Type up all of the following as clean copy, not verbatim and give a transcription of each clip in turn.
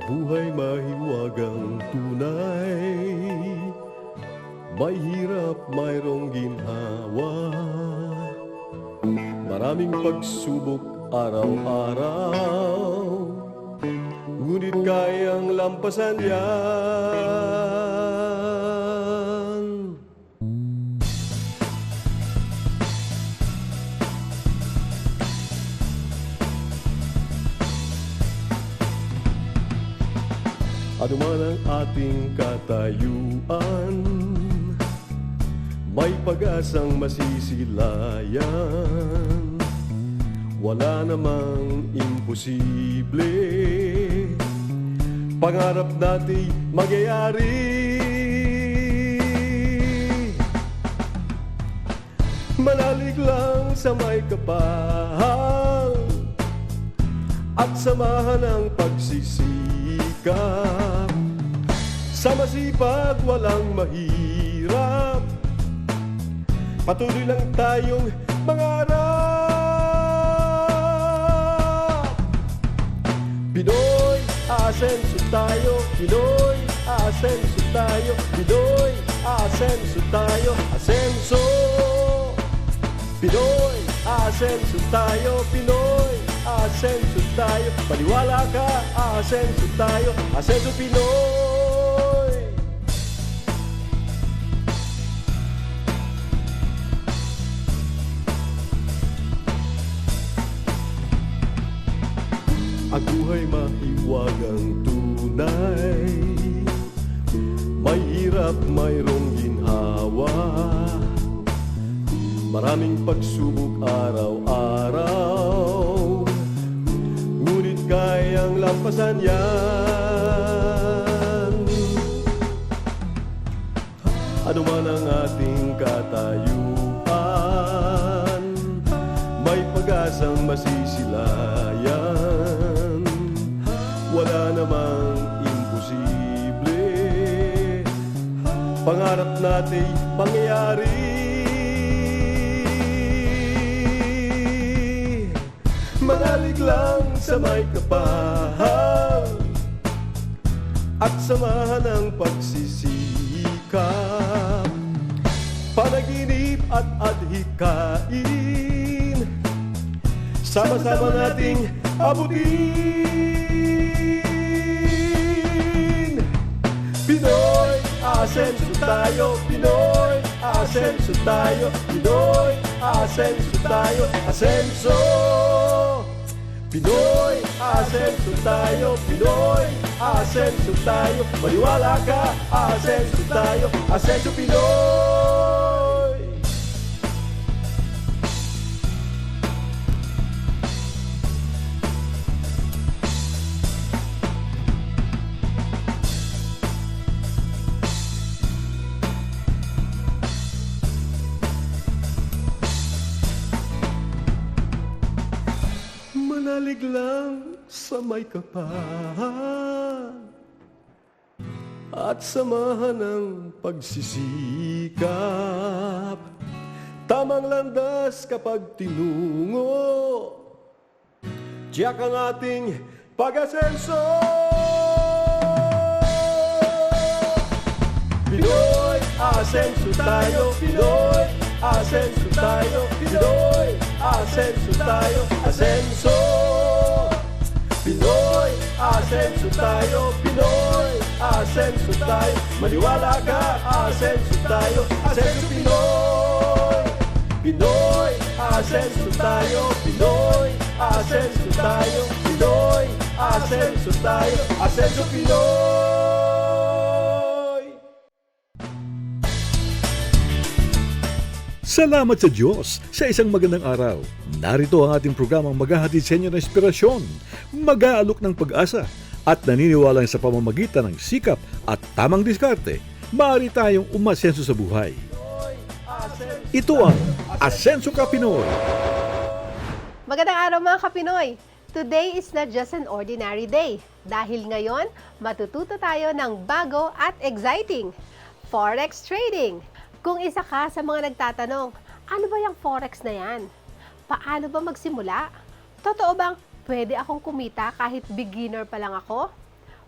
Buhay mahiwagang tunay, may hirap mayroong ginhawa, maraming pagsubok araw-araw, ngunit kayang lampasan yan. Ano man ang ating katayuan, may pag-asang masisilayan. Wala namang imposible, pangarap natin magyayari. Manalig lang sa may kapal at samahan ang pagsisikap. Sa masipag walang mahirap, patuloy lang tayong mangarap. Pinoy, asenso tayo. Pinoy, asenso tayo. Pinoy, asenso tayo. Asenso. Pinoy, asenso tayo. Pinoy, asenso tayo. Paniwala ka, asenso tayo. Asenso Pinoy. Ang buhay mahiwagang tunay, may hirap mayroong ginhawa, maraming pagsubok araw-araw, ngunit kayang lampasan yan. Ano man ang ating katayuan, may pag-asang masisilayan. Wala namang imposible, pangarap natin mangyayari. Manalig lang sa may kapal at samahan ang pagsisikap. Panaginip at adhikain, sama-sama nating abutin. Pinoy, asenso tayo. Pinoy, asenso tayo. Pinoy, asenso tayo. Asenso. Pinoy, asenso tayo. Pinoy, asenso tayo. Maniwala ka, asenso tayo. Asenso Pinoy. Manalig lang sa may kapal at samahan ng pagsisikap. Tamang landas kapag tinungo, tiyak ang ating pag-asenso. Pinoy, asenso tayo. Pinoy, asenso tayo. Pinoy, asenso tayo. Asenso. Pinoy, asenso tayo. Pinoy, asenso tayo. Maniwala ka, asenso tayo. Asenso Pinoy. Pinoy, asenso tayo. Pinoy, asenso tayo. Pinoy, asenso tayo. Asenso Pinoy. Salamat sa Diyos sa isang magandang araw. Narito ang ating programang maghahatid sa inyo ng inspirasyon, mag-aalok ng pag-asa, at naniniwala sa pamamagitan ng sikap at tamang diskarte, maaari tayong umasenso sa buhay. Ito ang Asenso Ka Pinoy! Magandang araw mga Kapinoy! Today is not just an ordinary day. Dahil ngayon, matututo tayo ng bago at exciting, Forex Trading. Kung isa ka sa mga nagtatanong, ano ba yung Forex na yan? Paano ba magsimula? Totoo bang pwede akong kumita kahit beginner pa lang ako?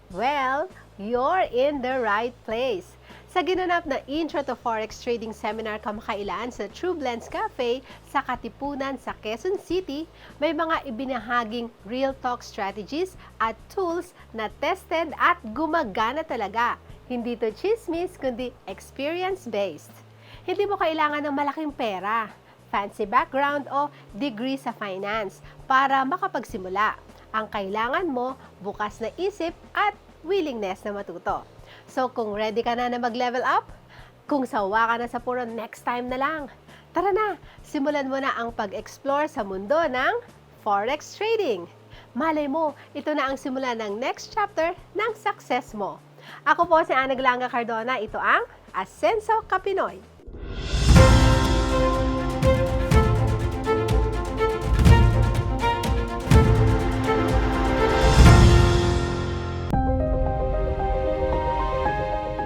Well, you're in the right place. Sa ginanap na Intro to Forex Trading Seminar kamakailan sa True Blends Cafe sa Katipunan sa Quezon City, may mga ibinahaging real talk strategies at tools na tested at gumagana talaga. Hindi to chismis, kundi experience-based. Hindi mo kailangan ng malaking pera, fancy background o degree sa finance para makapagsimula. Ang kailangan mo, bukas na isip at willingness na matuto. So kung ready ka na mag-level up, kung sawa ka na sa puro next time na lang, tara na, simulan mo na ang pag-explore sa mundo ng Forex Trading. Malay mo, ito na ang simula ng next chapter ng success mo. Ako po si Ana Glanga Cardona, ito ang Asenso Kapinoy.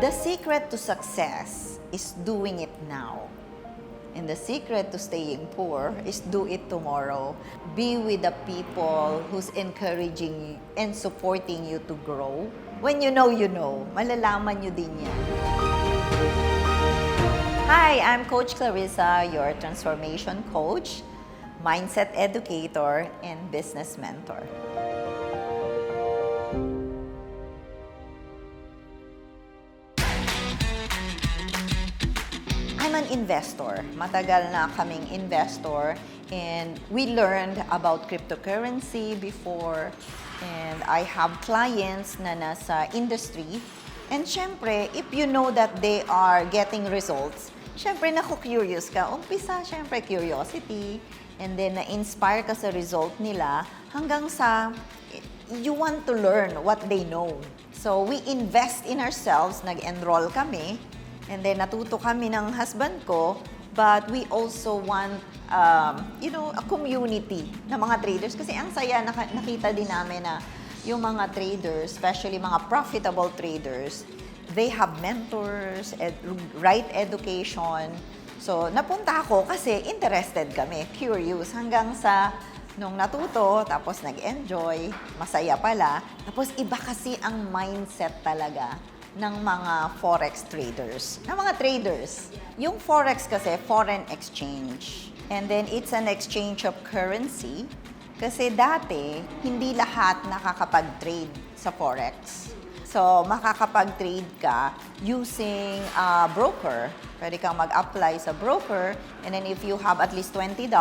The secret to success is doing it now. And the secret to staying poor is do it tomorrow. Be with the people who's encouraging you and supporting you to grow. When you know, malalaman nyo din yan. Hi, I'm Coach Clarissa, your transformation coach, mindset educator, and business mentor. I'm an investor. Matagal na kaming investor and we learned about cryptocurrency before and I have clients na nasa industry and syempre, if you know that they are getting results, syempre naku-curious ka. Umpisa, syempre, curiosity and then na-inspire ka sa result nila hanggang sa you want to learn what they know. So, we invest in ourselves, nag-enroll kami, and then natuto kami ng husband ko, but we also want, a community na mga traders. Kasi ang saya, nakita din namin na yung mga traders, especially mga profitable traders, they have mentors, right education. So, napunta ako kasi interested kami, curious, hanggang sa nung natuto, tapos nag-enjoy, masaya pala. Tapos iba kasi ang mindset talaga ng mga forex traders. Ng mga traders. Yung forex kasi, foreign exchange. And then, it's an exchange of currency. Kasi dati, hindi lahat nakakapag-trade sa forex. So, makakapag-trade ka using a broker. Pwede kang mag-apply sa broker. And then, if you have at least $20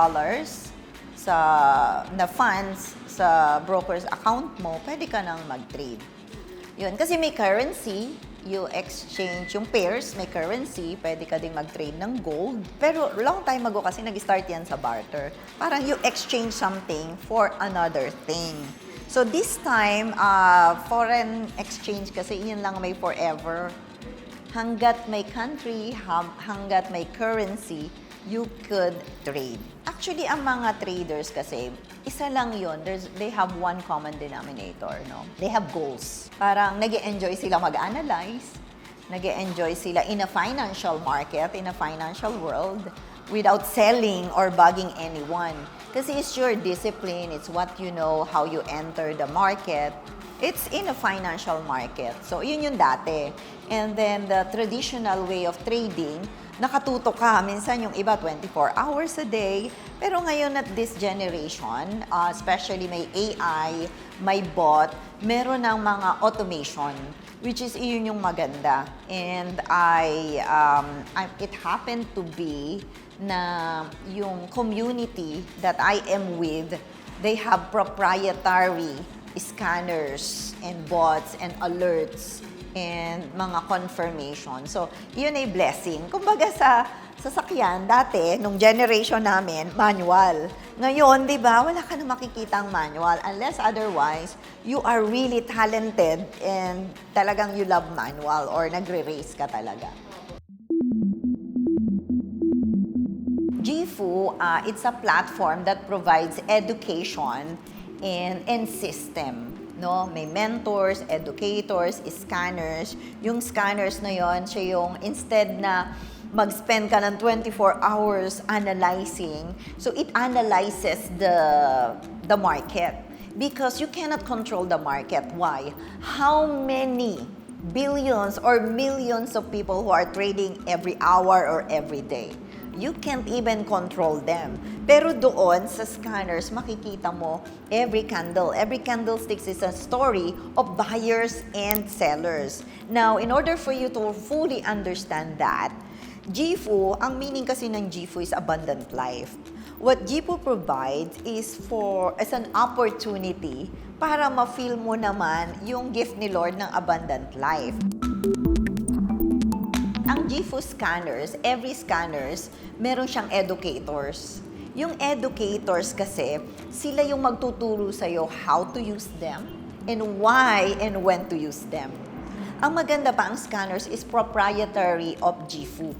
na funds sa broker's account mo, pwede ka nang mag-trade. Yun, kasi may currency, you exchange yung pairs, may currency, pwede ka ding mag-trade ng gold. Pero long time ago kasi nag-start yan sa barter. Parang you exchange something for another thing. So this time, foreign exchange kasi yun lang may forever. Hanggat may country, hanggat may currency, you could trade. Actually, ang mga traders kasi, isa lang yun. They have one common denominator, no? They have goals. Parang nag-e-enjoy sila mag-analyze, nag-e-enjoy sila in a financial market, in a financial world, without selling or bugging anyone. Kasi it's your discipline, it's what you know, how you enter the market. It's in a financial market. So, yun yung dati. And then, the traditional way of trading, nakatuto ka. Minsan yung iba 24 hours a day. Pero ngayon at this generation, especially may AI, may bot, meron ng mga automation, which is yun yung maganda. And it happened to be na yung community that I am with, they have proprietary scanners and bots and alerts and mga confirmation. So, yun ay blessing. Kumbaga sa sasakyan, dati, nung generation namin, manual. Ngayon, di ba, wala ka na makikitang manual unless otherwise, you are really talented and talagang you love manual or nagre-race ka talaga. GFU, it's a platform that provides education and system. No, may mentors, educators, scanners. Yung scanners na yon, siya yung instead na mag-spend ka ng 24 hours analyzing, so it analyzes the market. because you cannot control the market. Why? How many billions or millions of people who are trading every hour or every day? You can't even control them. Pero doon sa scanners, makikita mo every candlestick is a story of buyers and sellers. Now, in order for you to fully understand that, GIFU, ang meaning kasi ng GIFU is abundant life. What GIFU provides is as an opportunity para ma-feel mo naman yung gift ni Lord ng abundant life. Ang GIFU scanners, every scanners, meron siyang educators. Yung educators kasi, sila yung magtuturo sa'yo how to use them and why and when to use them. Ang maganda pa, ang scanners is proprietary of GIFU.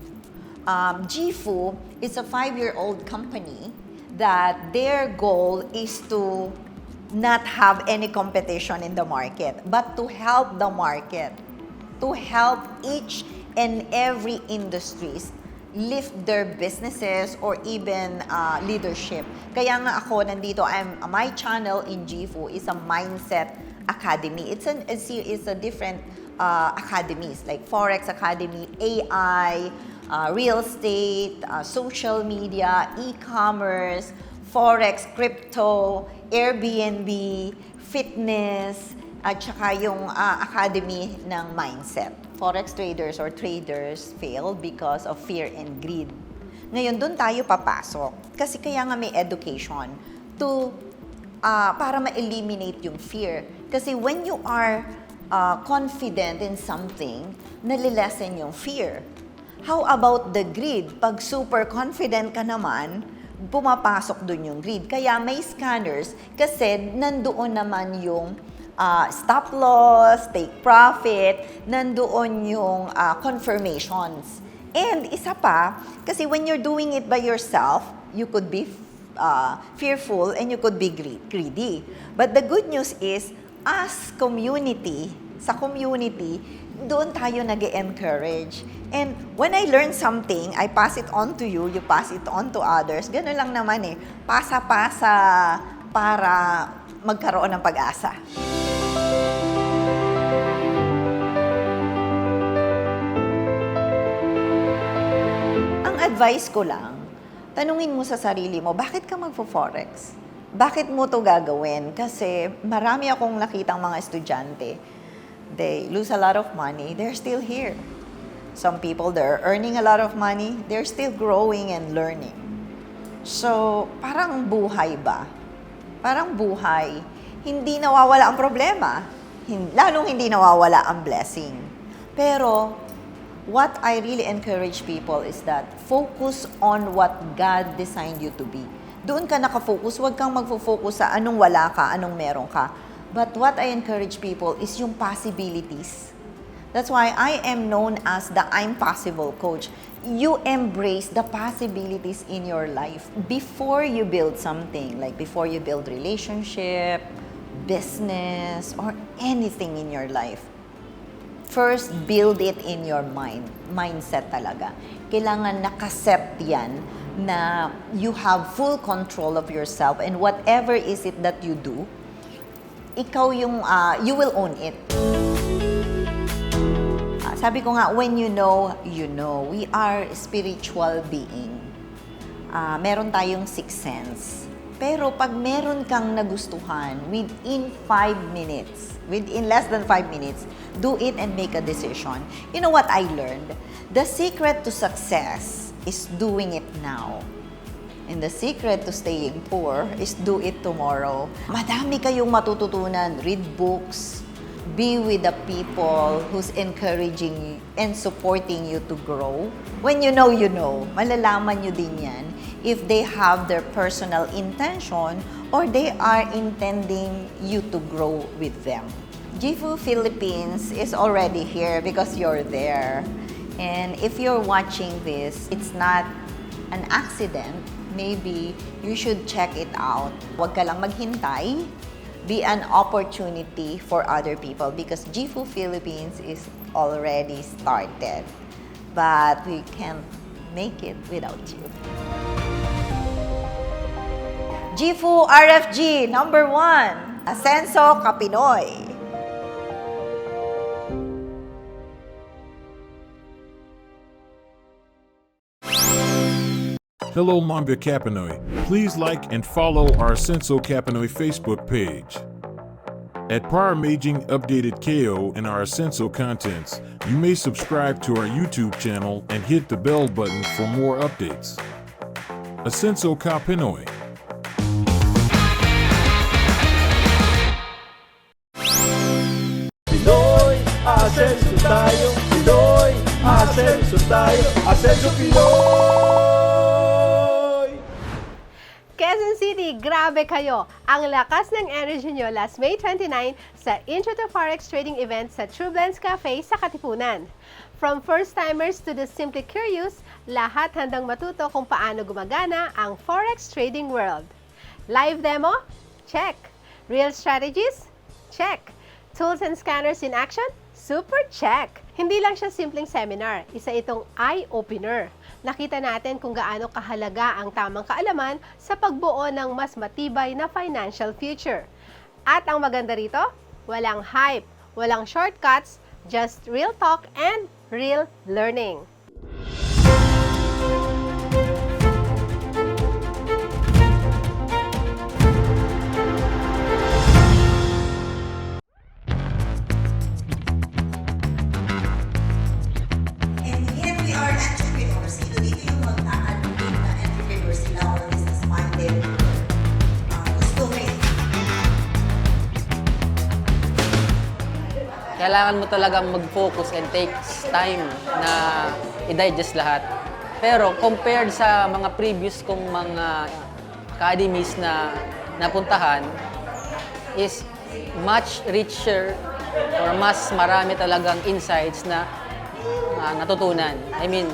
GIFU is a 5-year-old company that their goal is to not have any competition in the market, but to help the market, to help each and every industries lift their businesses or even leadership. Kaya nga ako nandito, my channel in GIFU is a Mindset Academy. It's a different academies like Forex Academy, AI, real estate, social media, e-commerce, Forex, crypto, Airbnb, fitness, at saka yung academy ng mindset. Forex traders or traders fail because of fear and greed. Ngayon, doon tayo papasok. Kasi kaya nga may education para ma-eliminate yung fear. Kasi when you are confident in something, nalilesen yung fear. How about the greed? Pag super confident ka naman, pumapasok dun yung greed. Kaya may scanners kasi nandoon naman yung stop loss, take profit, nandoon yung confirmations. And isa pa, kasi when you're doing it by yourself, you could be fearful and you could be greedy. But the good news is, as community, sa community, doon tayo nag-encourage. And when I learn something, I pass it on to you, you pass it on to others. Ganun lang naman pasa-pasa para magkaroon ng pag-asa. Ang advice ko lang, tanungin mo sa sarili mo, bakit ka magfo-forex? Bakit mo to gagawin? Kasi marami akong nakitang mga estudyante. They lose a lot of money, they're still here. Some people, they're earning a lot of money, they're still growing and learning. So, parang buhay ba? Parang buhay, hindi nawawala ang problema. Lalong hindi nawawala ang blessing. Pero, what I really encourage people is that focus on what God designed you to be. Doon ka nakafocus, huwag kang magfo-focus sa anong wala ka, anong meron ka. But what I encourage people is yung possibilities. That's why I am known as the I'm Possible Coach. You embrace the possibilities in your life before you build something, like before you build relationship, business, or anything in your life. First, build it in your mind. Mindset talaga. Kailangan nakaset yan na you have full control of yourself and whatever is it that you do, ikaw yung, you will own it. Sabi ko nga, when you know, you know. We are spiritual being. Meron tayong sixth sense. Pero pag meron kang nagustuhan, within less than 5 minutes, do it and make a decision. You know what I learned? The secret to success is doing it now. And the secret to staying poor is do it tomorrow. Madami kayong matututunan. Read books. Be with the people who's encouraging you and supporting you to grow. When you know, malalaman nyo din yan if they have their personal intention or they are intending you to grow with them. GIFU Philippines is already here because you're there. And if you're watching this, it's not an accident. Maybe you should check it out. Huwag ka lang maghintay. Be an opportunity for other people because GIFU Philippines is already started. But we can't make it without you. GIFU RFG #1. Asenso Kapinoy. Hello, Mambia Kapinoy. Please like and follow our Senso Kapinoy Facebook page. At Paramaging Updated KO and our Senso contents, you may subscribe to our YouTube channel and hit the bell button for more updates. Asenso Kapinoy. Pinoy, asenso tayo. Pinoy, asenso tayo. Asenso Pinoy! Quezon City, grabe kayo! Ang lakas ng energy nyo last May 29 sa Intro to Forex Trading event sa True Blends Cafe sa Katipunan. From first-timers to the simply curious, lahat handang matuto kung paano gumagana ang Forex trading world. Live demo? Check. Real strategies? Check. Tools and scanners in action? Super check! Hindi lang siya simpleng seminar, isa itong eye-opener. Nakita natin kung gaano kahalaga ang tamang kaalaman sa pagbuo ng mas matibay na financial future. At ang maganda rito, walang hype, walang shortcuts, just real talk and real learning. And if we are entrepreneurs, dito yung mag-a-advocate na entrepreneurs sila or business-minded gusto rin. Kailangan mo talagang mag-focus and takes time na i-digest lahat. Pero compared sa mga previous kong mga academies na napuntahan, is much richer or mas marami talagang insights na natutunan. I mean,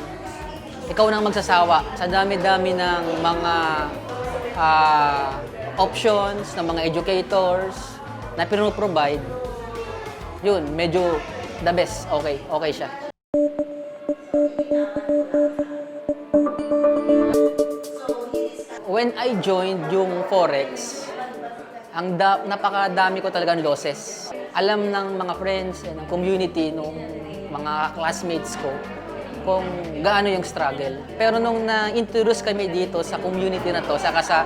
ikaw nang magsasawa sa dami-dami ng mga options ng mga educators na pinoprovide. Yun, medyo the best. Okay siya. When I joined yung Forex, napakadami ko talagang losses. Alam ng mga friends and community, nung mga classmates ko, kung gaano yung struggle. Pero nung na-introduce kami dito sa community na to, saka sa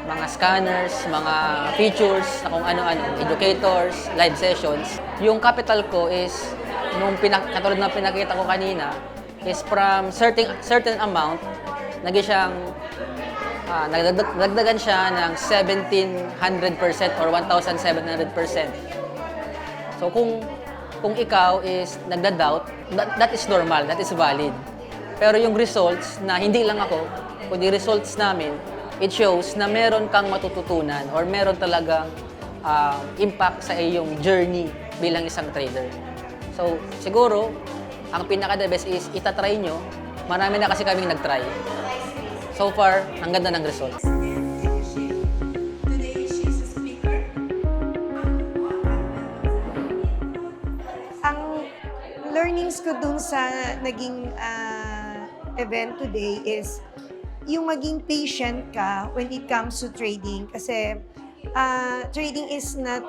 mga scanners, mga features, na kung ano-ano, educators, live sessions, yung capital ko is, katulad ng pinakita ko kanina, is from certain amount, nagdagdagan siya ng 1,700% or 1,700%. So kung ikaw is nagda-doubt, that is normal, that is valid. Pero yung results na hindi lang ako, kundi results namin, it shows na meron kang matututunan or meron talagang impact sa iyong journey bilang isang trader. So siguro, ang pinaka-the best is itatry nyo. Marami na kasi kaming nag-try. So far, ang ganda ng results. Today, she's a speaker. Ang learnings ko dun sa naging event today is yung maging patient ka when it comes to trading. Kasi trading is not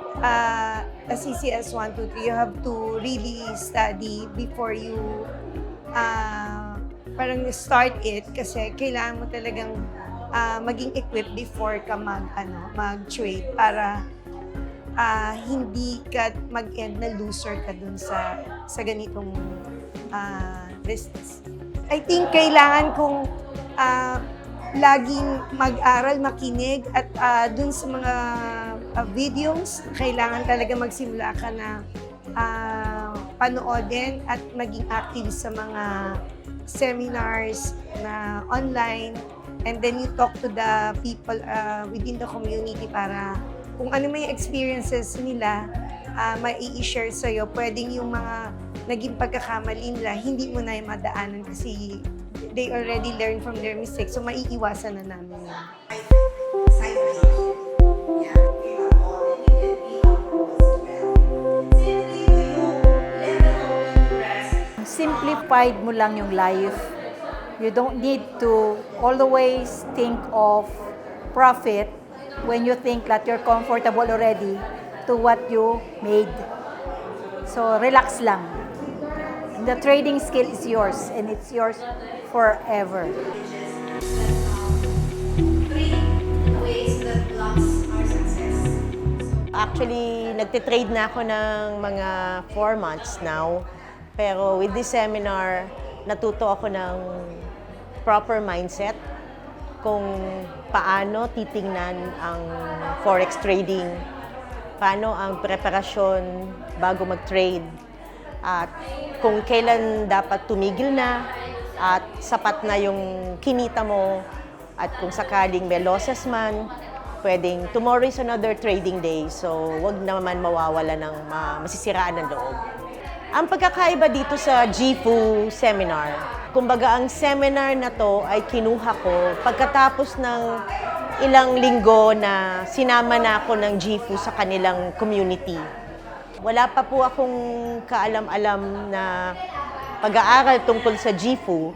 as easy as 1, 2, 3. You have to really study before you parang start it. Kasi kailangan mo talagang maging equipped before ka mag-trade para hindi ka mag-end na loser ka dun sa ganitong business. I think kailangan kong laging mag-aral, makinig at dun sa mga videos, kailangan talaga magsimula ka na panoodin at maging active sa mga seminars na online, and then you talk to the people within the community para kung ano may experiences nila mai-share sa'yo. Pwedeng yung mga naging pagkakamali nila, hindi mo na yung madaanan kasi they already learned from their mistakes. So, maiiwasan na namin yun. Sideways. Yeah, we are all, and you can be our pros as well. Simply yung level of interest. Simplified mo lang yung life. You don't need to always think of profit when you think that you're comfortable already. to what you made. So, relax lang. The trading skill is yours and it's yours forever. Actually, nagtitrade na ako ng mga 4 months now. Pero with this seminar, natuto ako ng proper mindset kung paano titingnan ang forex trading, paano ang preparasyon bago mag-trade, at kung kailan dapat tumigil na at sapat na yung kinita mo, at kung sakaling may losses man, pwedeng tomorrow is another trading day, so wag naman mawawala ng masisiraan ng loob. Ang pagkakaiba dito sa GFU seminar, kumbaga ang seminar na to ay kinuha ko pagkatapos ng ilang linggo na sinama na ako ng GFU sa kanilang community. Wala pa po akong kaalam-alam na pag-aaral tungkol sa GFU,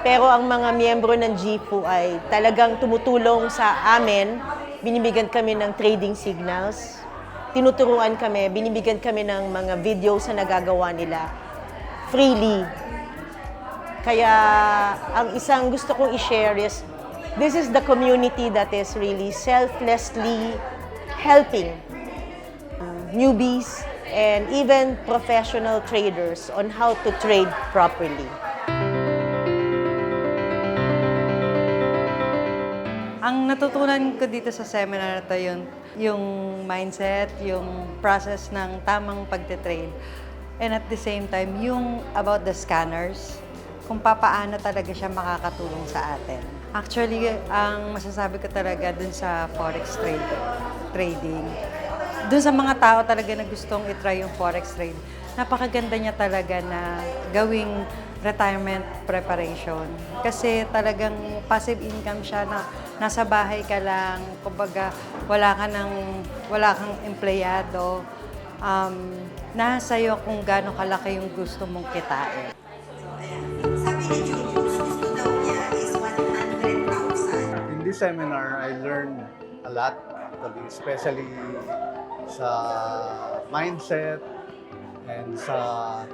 pero ang mga miyembro ng GFU ay talagang tumutulong sa amin. Binibigyan kami ng trading signals, tinuturuan kami, binibigyan kami ng mga videos na nagagawa nila freely. Kaya ang isang gusto kong i-share is, this is the community that is really selflessly helping newbies and even professional traders on how to trade properly. Ang natutunan ko dito sa seminar na to, yung mindset, yung process ng tamang pagtitrade. And at the same time, yung about the scanners, kung paano talaga siya makakatulong sa atin. Actually, ang masasabi ko talaga dun sa forex trading, dun sa mga tao talaga na gustong itry yung forex trade, napakaganda niya talaga na gawing retirement preparation. Kasi talagang passive income siya na nasa bahay ka lang, kumbaga wala kang empleyado. Nasa iyo kung gaano kalaki yung gusto mong kitain. Sabi ni Julius, gusto daw niya is 100,000. In this seminar, I learned a lot, especially sa mindset and sa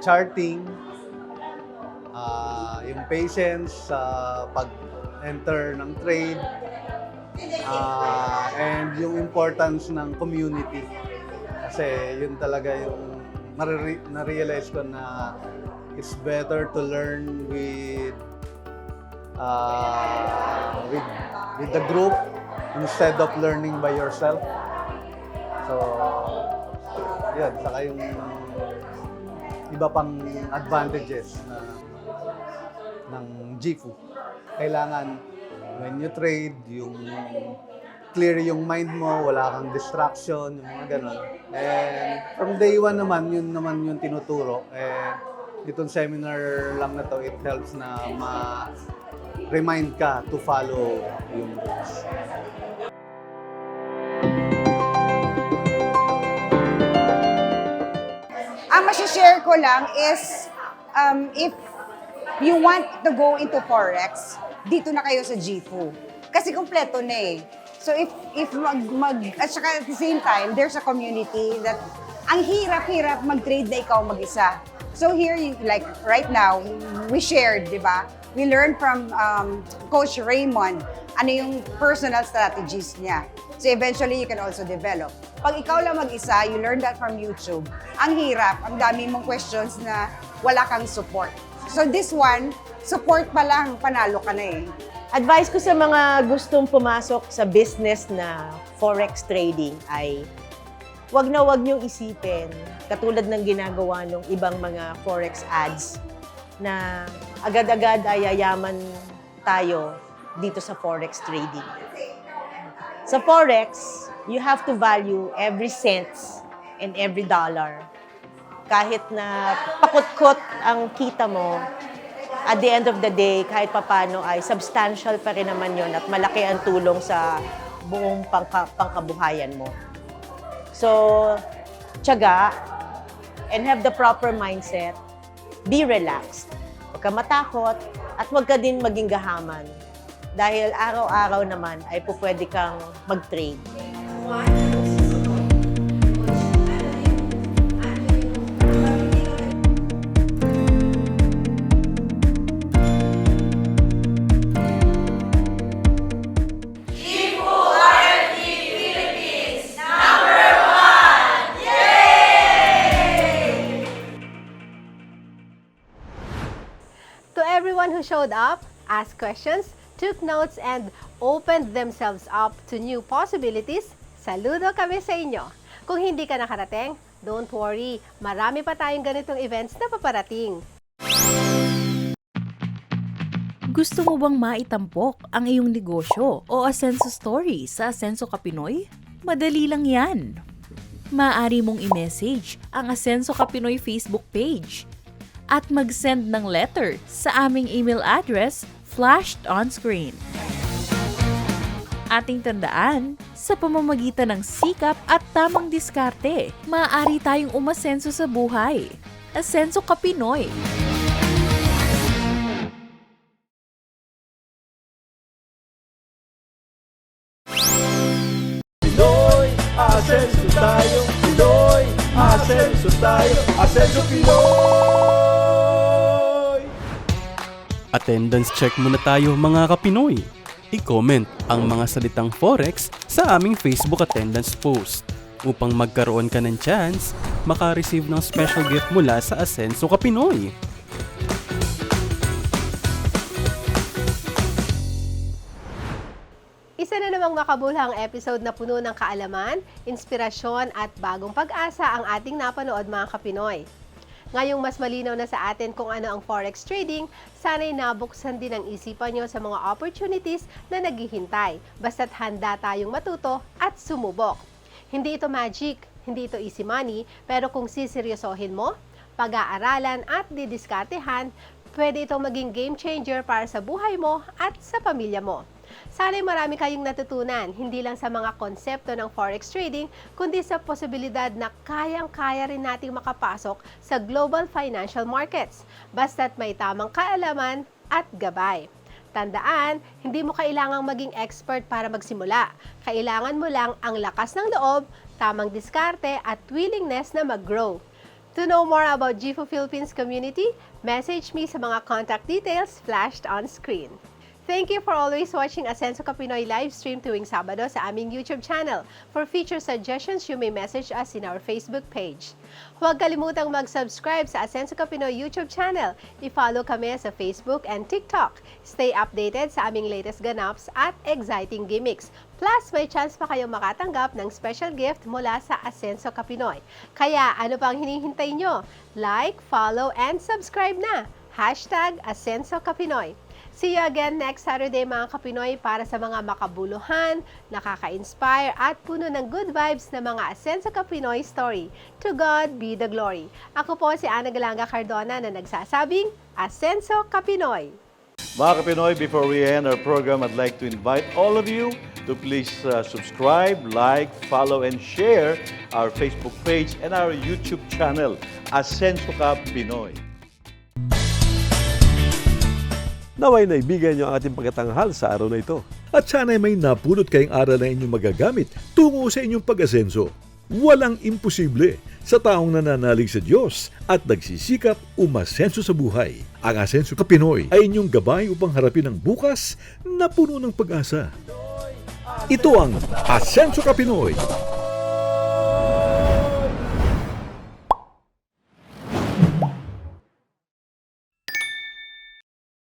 charting, yung patience sa pag-enter ng trade, and yung importance ng community. Kasi yun talaga yung na-realize ko na it's better to learn with the group instead of learning by yourself. So, yun, saka yung iba pang advantages ng GFU. Kailangan, when you trade, yung clear yung mind mo, wala kang distraction, yung mga ganon. And from day one naman, yun naman yung tinuturo. Itong seminar lang na to, it helps na ma-remind ka to follow yung rules. Ang masishare ko lang is, if you want to go into Forex, dito na kayo sa GFU. Kasi kompleto na eh. So if at saka at the same time, there's a community that ang hirap-hirap mag-trade na ikaw mag-isa. So here, like right now, we shared, di ba? We learned from Coach Raymond ano yung personal strategies niya. So eventually, you can also develop. Pag ikaw lang mag-isa, you learn that from YouTube. Ang hirap, ang dami mong questions na wala kang support. So this one, support pa lang, panalo ka na eh. Advice ko sa mga gustong pumasok sa business na forex trading ay wag niyong isipin, katulad ng ginagawa ng ibang mga forex ads, na agad-agad ay yayaman tayo dito sa forex trading. Sa forex, you have to value every cent and every dollar. Kahit na pakut-kut ang kita mo, at the end of the day, kahit papano ay substantial pa rin naman yon at malaki ang tulong sa buong pangkabuhayan mo. So, tiyaga and have the proper mindset. Be relaxed. Huwag ka matakot at huwag ka din maging gahaman. Dahil araw-araw naman ay pwede kang mag-trade. showed up, asked questions, took notes, and opened themselves up to new possibilities, saludo kami sa inyo. Kung hindi ka nakarating, don't worry, marami pa tayong ganitong events na paparating. Gusto mo bang maitampok ang iyong negosyo o Asenso story sa Asenso Ka Pinoy? Madali lang yan. Maaari mong i-message ang Asenso Ka Pinoy Facebook page at mag-send ng letter sa aming email address flashed on screen. Ating tandaan, sa pamamagitan ng sikap at tamang diskarte, maaari tayong umasenso sa buhay. Asenso Ka Pinoy. Pinoy, asenso tayo. Pinoy, asenso tayo. Asenso Pinoy! Attendance check muna tayo mga Kapinoy. I-comment ang mga salitang Forex sa aming Facebook attendance post upang magkaroon ka ng chance maka-receive ng special gift mula sa Asenso Ka Pinoy. Isa na namang makabuluhang episode na puno ng kaalaman, inspirasyon at bagong pag-asa ang ating napanood mga Kapinoy. Ngayong mas malinaw na sa atin kung ano ang Forex trading, sana'y nabuksan din ang isipan nyo sa mga opportunities na naghihintay, basta't handa tayong matuto at sumubok. Hindi ito magic, hindi ito easy money, pero kung siseryosohin mo, pag-aaralan at didiskartehan, pwede itong maging game changer para sa buhay mo at sa pamilya mo. Sana'y marami kayong natutunan, hindi lang sa mga konsepto ng Forex trading, kundi sa posibilidad na kayang-kaya rin nating makapasok sa global financial markets, basta't may tamang kaalaman at gabay. Tandaan, hindi mo kailangang maging expert para magsimula. Kailangan mo lang ang lakas ng loob, tamang diskarte at willingness na mag-grow. To know more about GIFO Philippines community, message me sa mga contact details flashed on screen. Thank you for always watching Asenso Ka Pinoy live stream tuwing Sabado sa aming YouTube channel. For feature suggestions, you may message us in our Facebook page. Huwag kalimutang mag-subscribe sa Asenso Ka Pinoy YouTube channel. I-follow kami sa Facebook and TikTok. Stay updated sa aming latest ganaps at exciting gimmicks. Plus, may chance pa kayong makatanggap ng special gift mula sa Asenso Ka Pinoy. Kaya ano pang hinihintay nyo? Like, follow, and subscribe na! #Asenso Ka Pinoy. See you again next Saturday mga Kapinoy para sa mga makabuluhan, nakaka-inspire at puno ng good vibes na mga Asenso Ka Pinoy story. To God be the glory. Ako po si Ana Galanga Cardona na nagsasabing Asenso Ka Pinoy. Mga Kapinoy, before we end our program, I'd like to invite all of you to please subscribe, like, follow, and share our Facebook page and our YouTube channel, Asenso Ka Pinoy. Naway naibigan niyo ang ating pagkatanghal sa araw na ito. At sana'y may napulot kayong aral na inyong magagamit tungo sa inyong pag-asenso. Walang imposible sa taong nananalig sa Diyos at nagsisikap umasenso sa buhay. Ang Asenso Ka Pinoy ay inyong gabay upang harapin ang bukas na puno ng pag-asa. Ito ang Asenso Ka Pinoy.